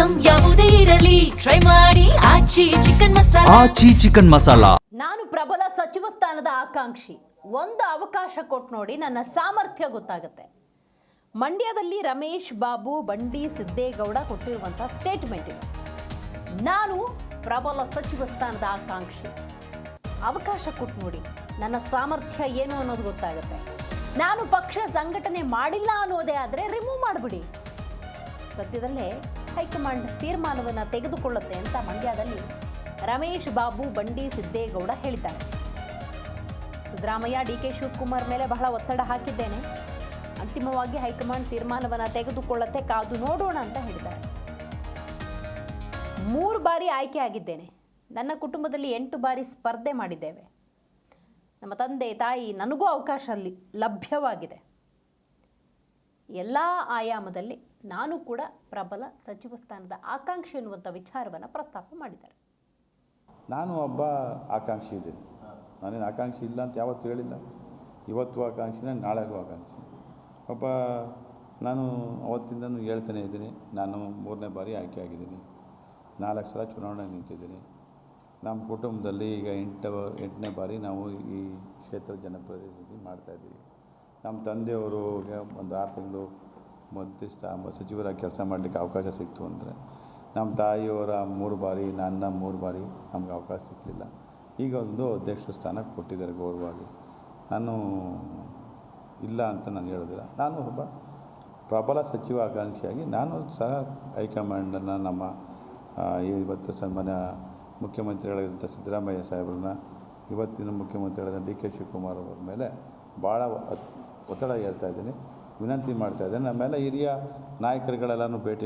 Item ಯಾವುದೇ ಇರಲಿ try ಮಾಡಿ ಆಚಿ ಚಿಕನ್ ಮಸಾಲಾ. ನಾನು ಪ್ರಬಲ ಸಚಿವ ಸ್ಥಾನದ ಆಕಾಂಕ್ಷಿ. ಒಂದು ಅವಕಾಶ ಕೊಟ್ಟು ನೋಡಿ, ನನ್ನ ಸಾಮರ್ಥ್ಯ ಗೊತ್ತಾಗುತ್ತೆ. ಮಂಡ್ಯದಲ್ಲಿ ರಮೇಶ್ ಬಾಬು ಬಂಡಿ ಸಿದ್ದೇಗೌಡ ಕೊಟ್ಟಿರುವಂಥ ಸ್ಟೇಟ್ಮೆಂಟ್ ಇದೆ. ನಾನು ಪ್ರಬಲ ಸಚಿವ ಸ್ಥಾನದ ಆಕಾಂಕ್ಷಿ. ಅವಕಾಶ ಕೊಟ್ಟು ನೋಡಿ, ನನ್ನ ಸಾಮರ್ಥ್ಯ ಏನು ಅನ್ನೋದು ಗೊತ್ತಾಗುತ್ತೆ. ನಾನು ಪಕ್ಷ ಸಂಘಟನೆ ಮಾಡಿಲ್ಲ ಅನ್ನೋದೇ ಆದರೆ ರಿಮೂವ್ ಮಾಡಿಬಿಡಿ. ಸದ್ಯದಲ್ಲೇ ಹೈಕಮಾಂಡ್ ತೀರ್ಮಾನವನ್ನು ತೆಗೆದುಕೊಳ್ಳುತ್ತೆ ಅಂತ ಮಂಡ್ಯದಲ್ಲಿ ರಮೇಶ್ ಬಾಬು ಬಂಡಿ ಸಿದ್ದೇಗೌಡ ಹೇಳಿದ್ದಾರೆ. ಸಿದ್ದರಾಮಯ್ಯ ಡಿ.ಕೆ. ಶಿವಕುಮಾರ್ ಮೇಲೆ ಬಹಳ ಒತ್ತಡ ಹಾಕಿದ್ದೇನೆ. ಅಂತಿಮವಾಗಿ ಹೈಕಮಾಂಡ್ ತೀರ್ಮಾನವನ್ನು ತೆಗೆದುಕೊಳ್ಳುತ್ತೆ, ಕಾದು ನೋಡೋಣ ಅಂತ ಹೇಳಿದ್ದಾರೆ. 3 ಬಾರಿ ಆಯ್ಕೆ ಆಗಿದ್ದೇನೆ. ನನ್ನ ಕುಟುಂಬದಲ್ಲಿ 8 ಬಾರಿ ಸ್ಪರ್ಧೆ ಮಾಡಿದ್ದೇವೆ. ನಮ್ಮ ತಂದೆ ತಾಯಿ ನನಗೂ ಅವಕಾಶ ಅಲ್ಲಿ ಲಭ್ಯವಾಗಿದೆ. ಎಲ್ಲ ಆಯಾಮದಲ್ಲಿ ನಾನು ಕೂಡ ಪ್ರಬಲ ಸಚಿವ ಸ್ಥಾನದ ಆಕಾಂಕ್ಷಿ ಎನ್ನುವಂಥ ವಿಚಾರವನ್ನು ಪ್ರಸ್ತಾಪ ಮಾಡಿದ್ದಾರೆ. ನಾನು ಒಬ್ಬ ಆಕಾಂಕ್ಷಿ ಇದ್ದೀನಿ. ನಾನೇನು ಆಕಾಂಕ್ಷಿ ಇಲ್ಲ ಅಂತ ಯಾವತ್ತೂ ಹೇಳಿಲ್ಲ. ಇವತ್ತು ಆಕಾಂಕ್ಷಿನೇ, ನಾಳೆಗೂ ಆಕಾಂಕ್ಷಿ. ನಾನು ಅವತ್ತಿಂದನೂ ಹೇಳ್ತಾನೆ ಇದ್ದೀನಿ, ನಾನು 3ನೇ ಬಾರಿ ಆಯ್ಕೆ ಆಗಿದ್ದೀನಿ. 4 ಸಲ ಚುನಾವಣೆ ನಿಂತಿದ್ದೀನಿ. ನಮ್ಮ ಕುಟುಂಬದಲ್ಲಿ ಈಗ 8ನೇ ಬಾರಿ ನಾವು ಈ ಕ್ಷೇತ್ರ ಜನಪ್ರತಿನಿಧಿ ಮಾಡ್ತಾಯಿದ್ದೀವಿ. ನಮ್ಮ ತಂದೆಯವರು ಒಂದು 6 ತಿಂಗಳು ಸಚಿವರಾಗಿ ಕೆಲಸ ಮಾಡಲಿಕ್ಕೆ ಅವಕಾಶ ಸಿಕ್ತು ಅಂದರೆ, ನಮ್ಮ ತಾಯಿಯವರ 3 ಬಾರಿ, ನನ್ನ 3 ಬಾರಿ ನಮ್ಗೆ ಅವಕಾಶ ಸಿಕ್ಕಲಿಲ್ಲ. ಈಗ ಒಂದು ಅಧ್ಯಕ್ಷ ಸ್ಥಾನ ಕೊಟ್ಟಿದ್ದಾರೆ ಗೌರವವಾಗಿ. ನಾನು ಇಲ್ಲ ಅಂತ ನಾನು ಹೇಳೋದಿಲ್ಲ. ನಾನು ಒಬ್ಬ ಪ್ರಬಲ ಸಚಿವ ಆಕಾಂಕ್ಷಿಯಾಗಿ ನಾನು ಸಹ ಹೈಕಮಾಂಡನ್ನು, ನಮ್ಮ ಇವತ್ತು ಸನ್ಮಾನ್ಯ ಮುಖ್ಯಮಂತ್ರಿಗಳಾದಂಥ ಸಿದ್ದರಾಮಯ್ಯ ಸಾಹೇಬ್ರನ್ನ, ಇವತ್ತಿನ ಮುಖ್ಯಮಂತ್ರಿಗಳಾದ ಡಿ.ಕೆ. ಶಿವಕುಮಾರ್ ಅವರ ಮೇಲೆ ಭಾಳ ಒತ್ತಡ ಹೇಳ್ತಾ ಇದ್ದೀನಿ, ವಿನಂತಿ ಮಾಡ್ತಾ ಇದ್ದೇನೆ. ನಮ್ಮ ಮೇಲೆ ಹಿರಿಯ ನಾಯಕರುಗಳೆಲ್ಲನೂ ಭೇಟಿ